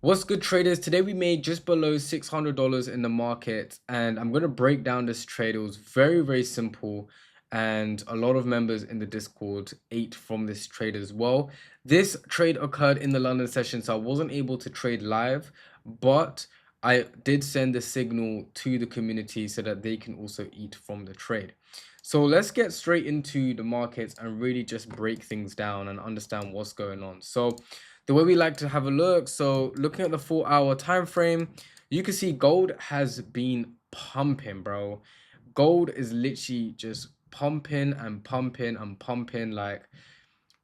What's good, traders? Today we made just below $600 in the market, and I'm going to break down this trade. It was very simple, and a lot of members in the Discord ate from this trade as well. This trade occurred in the London session, so I wasn't able to trade live, but I did send a signal to the community so that they can also eat from the trade. So let's get straight into the markets and really just break things down and understand what's going on. So the way we like to have a look, so looking at the 4 hour time frame, you can see gold has been pumping, bro. Gold is literally just pumping and pumping and pumping. Like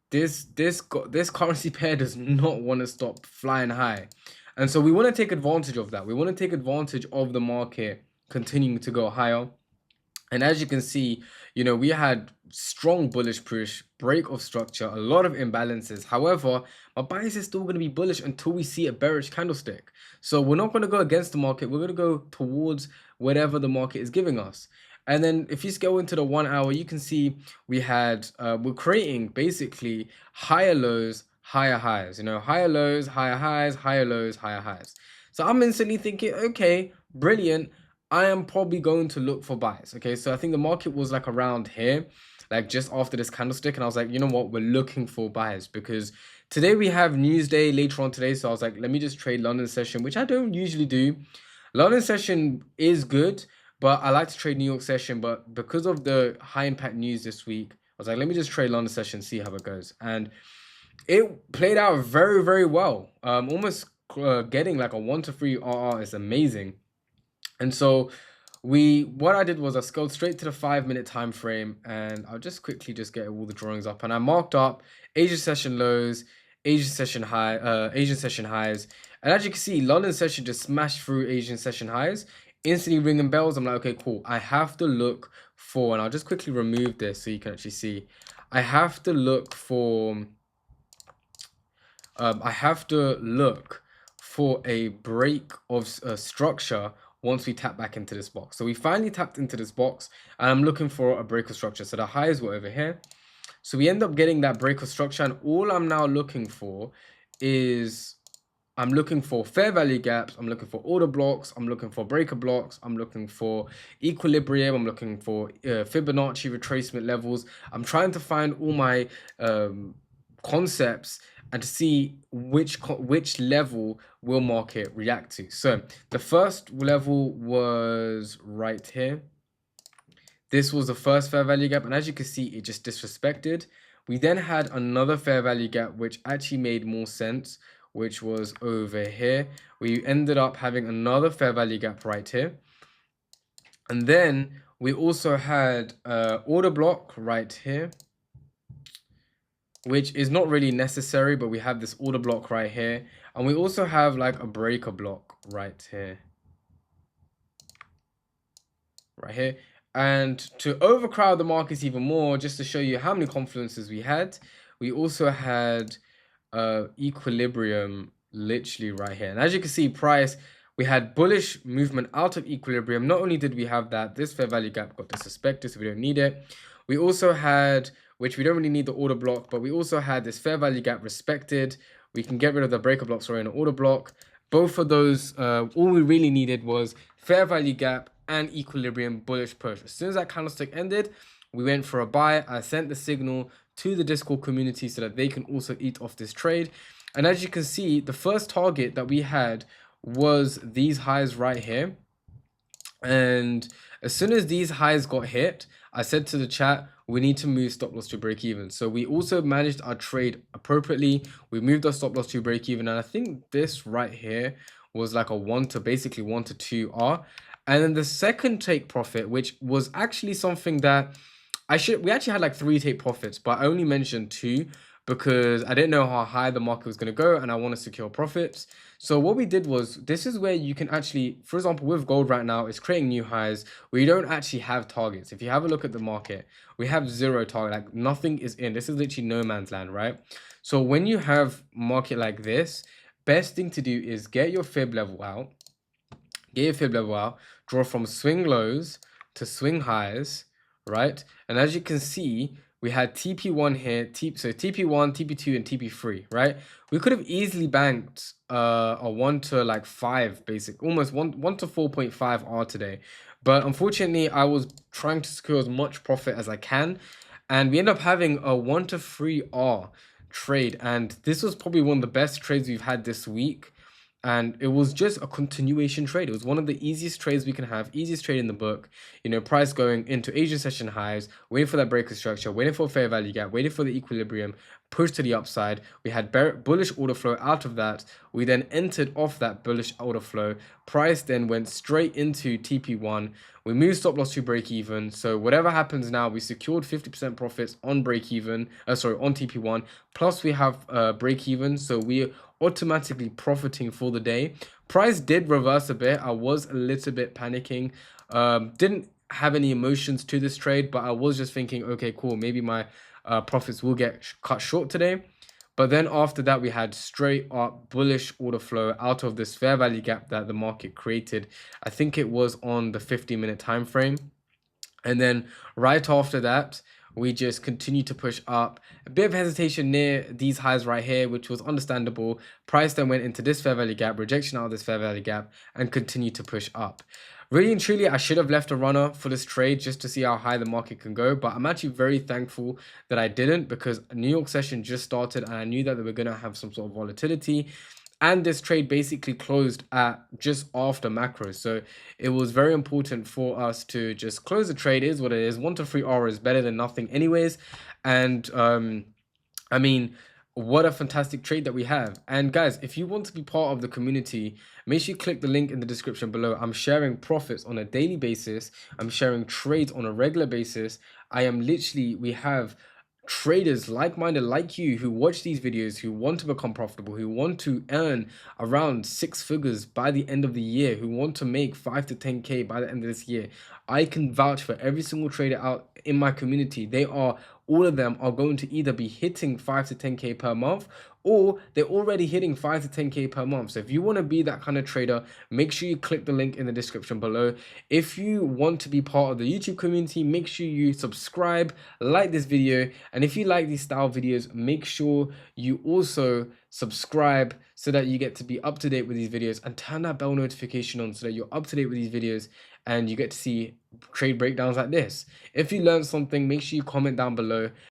this currency pair does not want to stop flying high, and so we want to take advantage of that. We want to take advantage of the market continuing to go higher. And as you can see, we had strong bullish push, break of structure, a lot of imbalances. However, my bias is still going to be bullish until we see a bearish candlestick. So we're not going to go against the market. We're going to go towards whatever the market is giving us. And then if you go into the 1 hour, you can see we're creating basically higher lows, higher highs, higher lows, higher highs, higher lows, higher highs. So I'm instantly thinking, okay, brilliant. I am probably going to look for buys. Okay, so I think the market was like around here, like just after this candlestick, and I was like, you know what, we're looking for buys because today we have news day later on today. So I was like, let me just trade London session, which I don't usually do. London session is good, but I like to trade New York session. But because of the high impact news this week, I was like, let me just trade London session, see how it goes, and it played out very well. Almost getting like a 1 to 3 RR is amazing. And so what I did was I scrolled straight to the 5 minute time frame, and I'll just quickly just get all the drawings up, and I marked up Asian session lows, Asian session highs. And as you can see, London session just smashed through Asian session highs, instantly ringing bells. I'm like, okay, cool. I have to look for, and I'll just quickly remove this so you can actually see. I have to look for I have to look for a break of structure once we tap back into this box. So we finally tapped into this box, and I'm looking for a break of structure. So the highs were over here. So we end up getting that break of structure, and all I'm now looking for is I'm looking for fair value gaps, I'm looking for order blocks, I'm looking for breaker blocks, I'm looking for equilibrium, I'm looking for Fibonacci retracement levels. I'm trying to find all my concepts and to see which level will market react to. So the first level was right here. This was the first fair value gap, and as you can see, it just disrespected. We then had another fair value gap, which actually made more sense, which was over here. We ended up having another fair value gap right here. And then we also had order block right here, which is not really necessary, but we have this order block right here. And we also have like a breaker block right here. Right here. And to overcrowd the markets even more, just to show you how many confluences we had, we also had equilibrium literally right here. And as you can see, price, we had bullish movement out of equilibrium. Not only did we have that, this fair value gap got disrespected, so we don't need it. We also had, which we don't really need the order block, but we also had this fair value gap respected. We can get rid of the breaker blocks or in an order block. Both of those, all we really needed was fair value gap and equilibrium bullish push. As soon as that candlestick ended, we went for a buy. I sent the signal to the Discord community so that they can also eat off this trade. And as you can see, the first target that we had was these highs right here. And as soon as these highs got hit, I said to the chat, we need to move stop loss to break even. So we also managed our trade appropriately. We moved our stop loss to break even. And I think this right here was like a 1 to 2 R. And then the second take profit, which was actually something that we actually had like 3 take profits, but I only mentioned 2 because I didn't know how high the market was going to go and I want to secure profits. So what we did was, this is where you can actually, for example, with gold right now, it's creating new highs where you don't actually have targets. If you have a look at the market, we have 0 target, like nothing is in. This is literally no man's land, right? So when you have market like this, best thing to do is get your fib level out, draw from swing lows to swing highs, right? And as you can see, We had TP1 here, so TP1, TP2, and TP3, right? We could have easily banked a 1 to like 5, basic, almost 1 to 4.5 R today. But unfortunately, I was trying to secure as much profit as I can, and we end up having a 1 to 3 R trade. And this was probably one of the best trades we've had this week. And it was just a continuation trade. It was one of the easiest trades we can have, easiest trade in the book. You know, price going into Asian session highs, waiting for that breaker structure, waiting for a fair value gap, waiting for the equilibrium, push to the upside. We had bullish order flow out of that. We then entered off that bullish order flow. Price then went straight into TP1. We moved stop loss to break even. So whatever happens now, we secured 50% profits on break even. Sorry, on TP1. Plus we have break even. So we automatically profiting for the day. Price did reverse a bit. I was a little bit panicking. Didn't have any emotions to this trade, but I was just thinking, okay, cool, maybe my profits will get cut short today. But then after that, we had straight up bullish order flow out of this fair value gap that the market created. I think it was on the 50-minute time frame. And then right after that, we just continue to push up. A bit of hesitation near these highs right here, which was understandable. Price then went into this fair value gap, rejection out of this fair value gap, and continued to push up. Really and truly, I should have left a runner for this trade just to see how high the market can go. But I'm actually very thankful that I didn't, because New York session just started and I knew that they were going to have some sort of volatility. And this trade basically closed at just after macro. So it was very important for us to just close the trade. Is what it is. 1 to 3 R is better than nothing anyways. And I mean, what a fantastic trade that we have. And guys, if you want to be part of the community, make sure you click the link in the description below. I'm sharing profits on a daily basis. I'm sharing trades on a regular basis. We have traders like-minded like you who watch these videos, who want to become profitable, who want to earn around 6 figures by the end of the year, who want to make 5 to 10K by the end of this year. I can vouch for every single trader out in my community. All of them are going to either be hitting 5 to 10K per month, or they're already hitting 5 to 10K per month. So if you want to be that kind of trader, make sure you click the link in the description below. If you want to be part of the YouTube community, make sure you subscribe, like this video, and if you like these style videos, make sure you also subscribe so that you get to be up to date with these videos, and turn that bell notification on so that you're up to date with these videos and you get to see trade breakdowns like this. If you learned something, make sure you comment down below.